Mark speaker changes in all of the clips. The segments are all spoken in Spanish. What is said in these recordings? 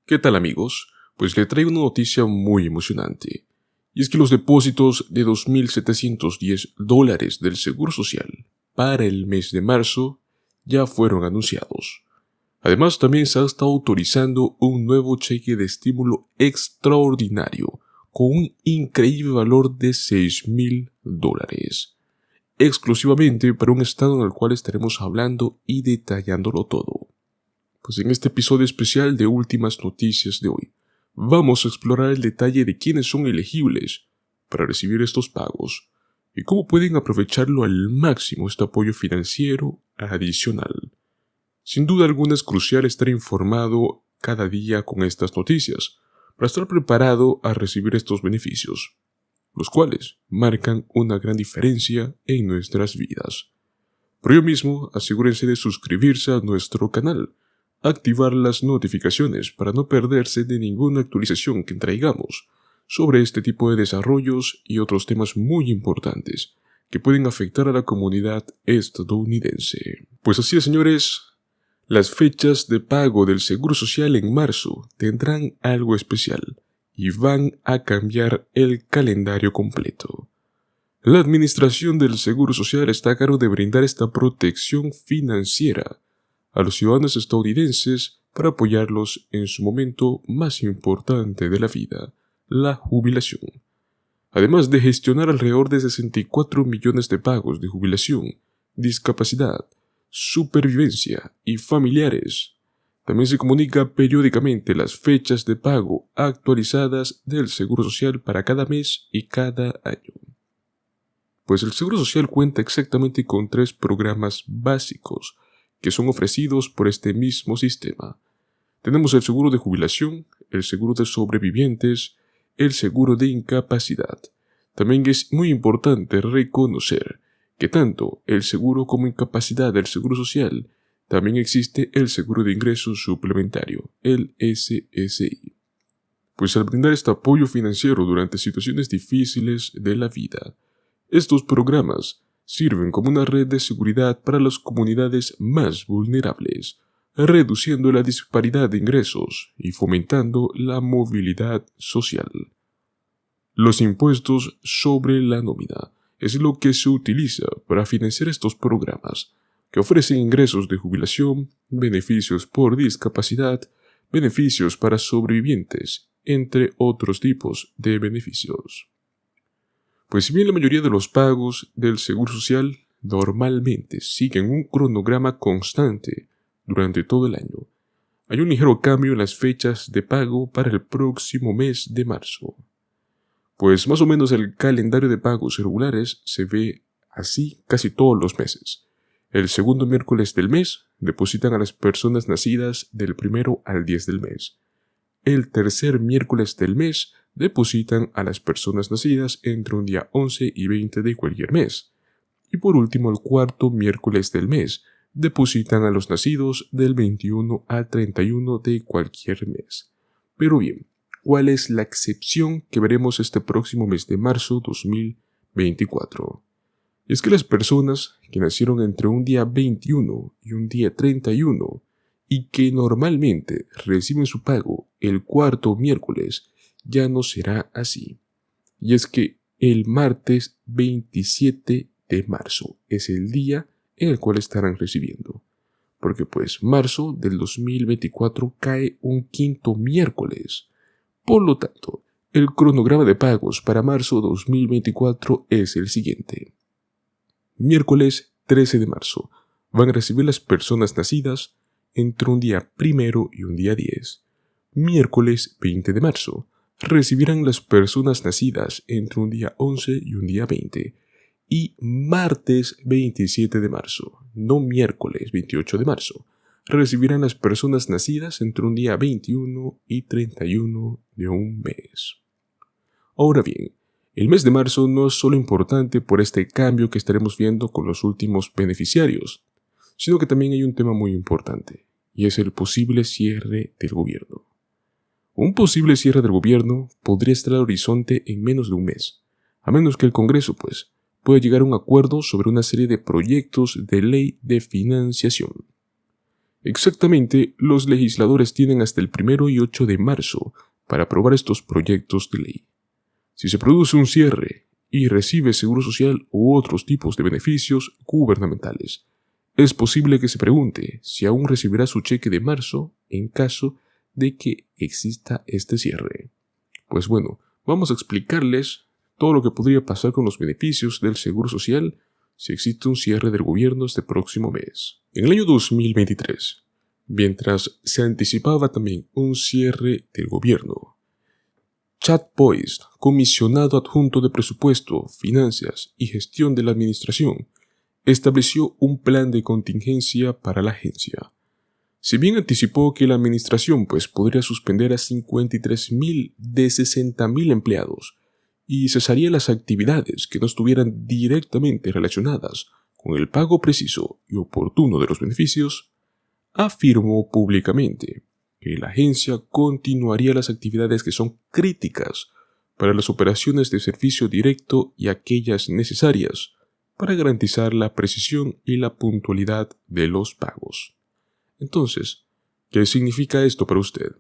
Speaker 1: ¿Qué tal, amigos? Pues le traigo una noticia muy emocionante. Y es que los depósitos de $2,710 del Seguro Social para el mes de marzo ya fueron anunciados. Además, también se ha estado autorizando un nuevo cheque de estímulo extraordinario con un increíble valor de $6,000, exclusivamente para un estado en el cual estaremos hablando y detallándolo todo. Pues en este episodio especial de Últimas Noticias de hoy, vamos a explorar el detalle de quiénes son elegibles para recibir estos pagos y cómo pueden aprovecharlo al máximo este apoyo financiero adicional. Sin duda alguna es crucial estar informado cada día con estas noticias para estar preparado a recibir estos beneficios, los cuales marcan una gran diferencia en nuestras vidas. Por ello mismo, asegúrense de suscribirse a nuestro canal, activar las notificaciones para no perderse de ninguna actualización que traigamos sobre este tipo de desarrollos y otros temas muy importantes que pueden afectar a la comunidad estadounidense. Pues así es, señores, las fechas de pago del Seguro Social en marzo tendrán algo especial y van a cambiar el calendario completo. La administración del Seguro Social está a cargo de brindar esta protección financiera a los ciudadanos estadounidenses para apoyarlos en su momento más importante de la vida, la jubilación. Además de gestionar alrededor de 64 millones de pagos de jubilación, discapacidad, supervivencia y familiares. También se comunica periódicamente las fechas de pago actualizadas del Seguro Social para cada mes y cada año. Pues el Seguro Social cuenta exactamente con 3 programas básicos que son ofrecidos por este mismo sistema. Tenemos el seguro de jubilación, el seguro de sobrevivientes, el seguro de incapacidad. También es muy importante reconocer que tanto el seguro como incapacidad del Seguro Social, también existe el seguro de ingreso suplementario, el SSI. Pues al brindar este apoyo financiero durante situaciones difíciles de la vida, estos programas sirven como una red de seguridad para las comunidades más vulnerables, reduciendo la disparidad de ingresos y fomentando la movilidad social. Los impuestos sobre la nómina es lo que se utiliza para financiar estos programas, que ofrecen ingresos de jubilación, beneficios por discapacidad, beneficios para sobrevivientes, entre otros tipos de beneficios. Pues si bien la mayoría de los pagos del Seguro Social normalmente siguen un cronograma constante durante todo el año, hay un ligero cambio en las fechas de pago para el próximo mes de marzo. Pues más o menos el calendario de pagos regulares se ve así casi todos los meses. El segundo miércoles del mes depositan a las personas nacidas del 1 al 10 del mes. El tercer miércoles del mes depositan a las personas nacidas entre un día 11 y 20 de cualquier mes. Y por último, el cuarto miércoles del mes depositan a los nacidos del 21 al 31 de cualquier mes. Pero bien, ¿cuál es la excepción que veremos este próximo mes de marzo 2024? Y es que las personas que nacieron entre un día 21 y un día 31 y que normalmente reciben su pago el cuarto miércoles, ya no será así. Y es que el martes 27 de marzo es el día en el cual estarán recibiendo. Porque pues marzo del 2024 cae un quinto miércoles. Por lo tanto, el cronograma de pagos para marzo 2024 es el siguiente. Miércoles 13 de marzo van a recibir las personas nacidas entre un día 1 y un día 10. Miércoles 20 de marzo recibirán las personas nacidas entre un día 11 y un día 20. Y martes 27 de marzo, no miércoles 28 de marzo, recibirán las personas nacidas entre un día 21 y 31 de un mes. Ahora bien, el mes de marzo no es solo importante por este cambio que estaremos viendo con los últimos beneficiarios, sino que también hay un tema muy importante, y es el posible cierre del gobierno. Un posible cierre del gobierno podría estar al horizonte en menos de un mes, a menos que el Congreso, pueda llegar a un acuerdo sobre una serie de proyectos de ley de financiación. Exactamente, los legisladores tienen hasta el 1 y 8 de marzo para aprobar estos proyectos de ley. Si se produce un cierre y recibe seguro social u otros tipos de beneficios gubernamentales, es posible que se pregunte si aún recibirá su cheque de marzo en caso de que exista este cierre. Pues bueno, vamos a explicarles todo lo que podría pasar con los beneficios del seguro social si existe un cierre del gobierno este próximo mes. En el año 2023, mientras se anticipaba también un cierre del gobierno, Chad Boyce, comisionado adjunto de presupuesto, finanzas y gestión de la administración, estableció un plan de contingencia para la agencia. Si bien anticipó que la administración podría suspender a 53,000 de 60,000 empleados y cesaría las actividades que no estuvieran directamente relacionadas con el pago preciso y oportuno de los beneficios, afirmó públicamente que la agencia continuaría las actividades que son críticas para las operaciones de servicio directo y aquellas necesarias para garantizar la precisión y la puntualidad de los pagos. Entonces, ¿qué significa esto para usted?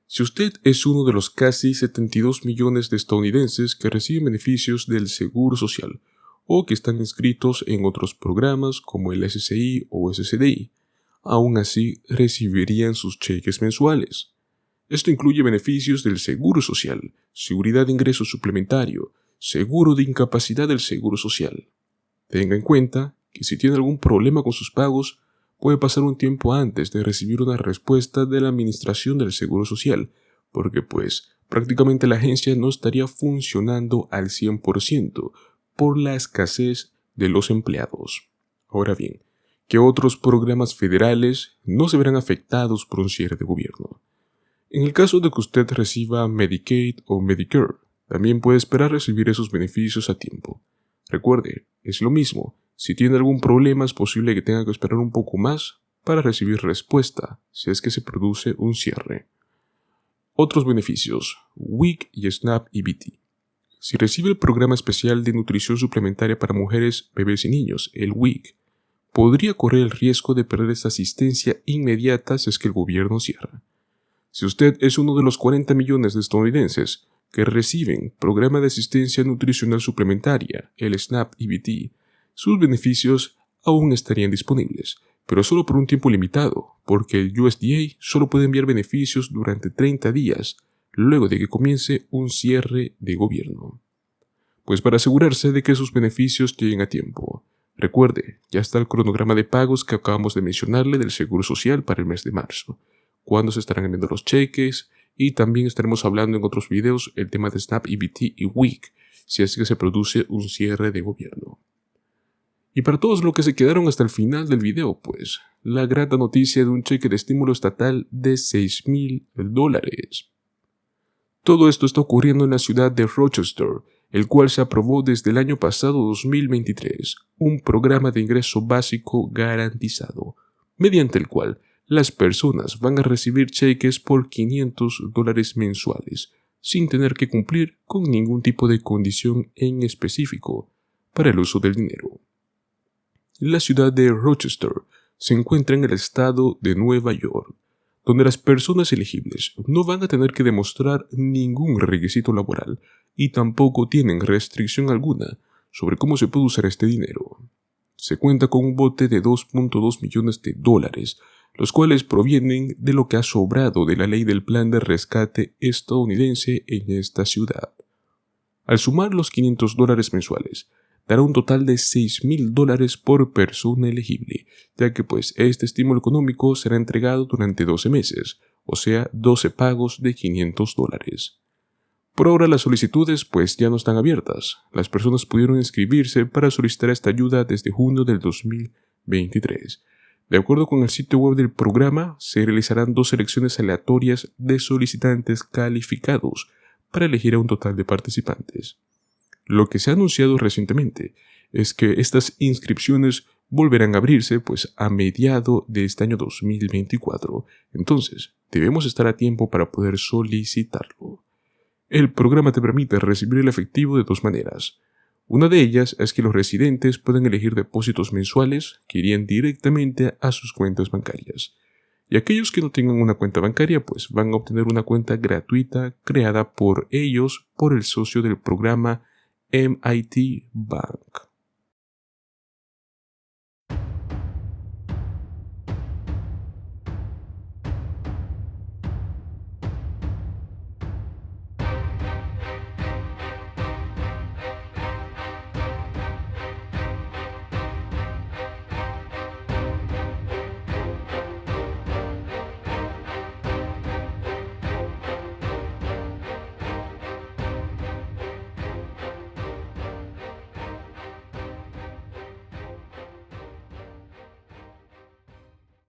Speaker 1: Si usted es uno de los casi 72 millones de estadounidenses que reciben beneficios del Seguro Social o que están inscritos en otros programas como el SSI o SSDI, aún así recibirían sus cheques mensuales. Esto incluye beneficios del Seguro Social, seguridad de ingreso suplementario, seguro de incapacidad del Seguro Social. Tenga en cuenta que si tiene algún problema con sus pagos, puede pasar un tiempo antes de recibir una respuesta de la Administración del Seguro Social, porque prácticamente la agencia no estaría funcionando al 100% por la escasez de los empleados. Ahora bien, ¿qué otros programas federales no se verán afectados por un cierre de gobierno? En el caso de que usted reciba Medicaid o Medicare, también puede esperar recibir esos beneficios a tiempo. Recuerde, es lo mismo. Si tiene algún problema, es posible que tenga que esperar un poco más para recibir respuesta si es que se produce un cierre. Otros beneficios: WIC y SNAP EBT. Si recibe el Programa Especial de Nutrición Suplementaria para Mujeres, Bebés y Niños, el WIC, podría correr el riesgo de perder esta asistencia inmediata si es que el gobierno cierra. Si usted es uno de los 40 millones de estadounidenses que reciben Programa de Asistencia Nutricional Suplementaria, el SNAP EBT, sus beneficios aún estarían disponibles, pero solo por un tiempo limitado, porque el USDA solo puede enviar beneficios durante 30 días luego de que comience un cierre de gobierno. Pues para asegurarse de que sus beneficios lleguen a tiempo, recuerde, ya está el cronograma de pagos que acabamos de mencionarle del Seguro Social para el mes de marzo, cuándo se estarán enviando los cheques, y también estaremos hablando en otros videos el tema de SNAP EBT y WIC, si es que se produce un cierre de gobierno. Y para todos los que se quedaron hasta el final del video, la grata noticia de un cheque de estímulo estatal de $6,000. Todo esto está ocurriendo en la ciudad de Rochester, el cual se aprobó desde el año pasado 2023, un programa de ingreso básico garantizado, mediante el cual las personas van a recibir cheques por $500 mensuales, sin tener que cumplir con ningún tipo de condición en específico para el uso del dinero. La ciudad de Rochester se encuentra en el estado de Nueva York, donde las personas elegibles no van a tener que demostrar ningún requisito laboral y tampoco tienen restricción alguna sobre cómo se puede usar este dinero. Se cuenta con un bote de $2.2 millones, los cuales provienen de lo que ha sobrado de la ley del plan de rescate estadounidense en esta ciudad. Al sumar los $500 mensuales, dará un total de $6,000 por persona elegible, ya que este estímulo económico será entregado durante 12 meses, o sea, 12 pagos de $500. Por ahora las solicitudes ya no están abiertas. Las personas pudieron inscribirse para solicitar esta ayuda desde junio del 2023. De acuerdo con el sitio web del programa, se realizarán 2 selecciones aleatorias de solicitantes calificados para elegir a un total de participantes. Lo que se ha anunciado recientemente es que estas inscripciones volverán a abrirse a mediados de este año 2024. Entonces, debemos estar a tiempo para poder solicitarlo. El programa te permite recibir el efectivo de 2 maneras. Una de ellas es que los residentes pueden elegir depósitos mensuales que irían directamente a sus cuentas bancarias. Y aquellos que no tengan una cuenta bancaria pues van a obtener una cuenta gratuita creada por ellos por el socio del programa MIT Bank.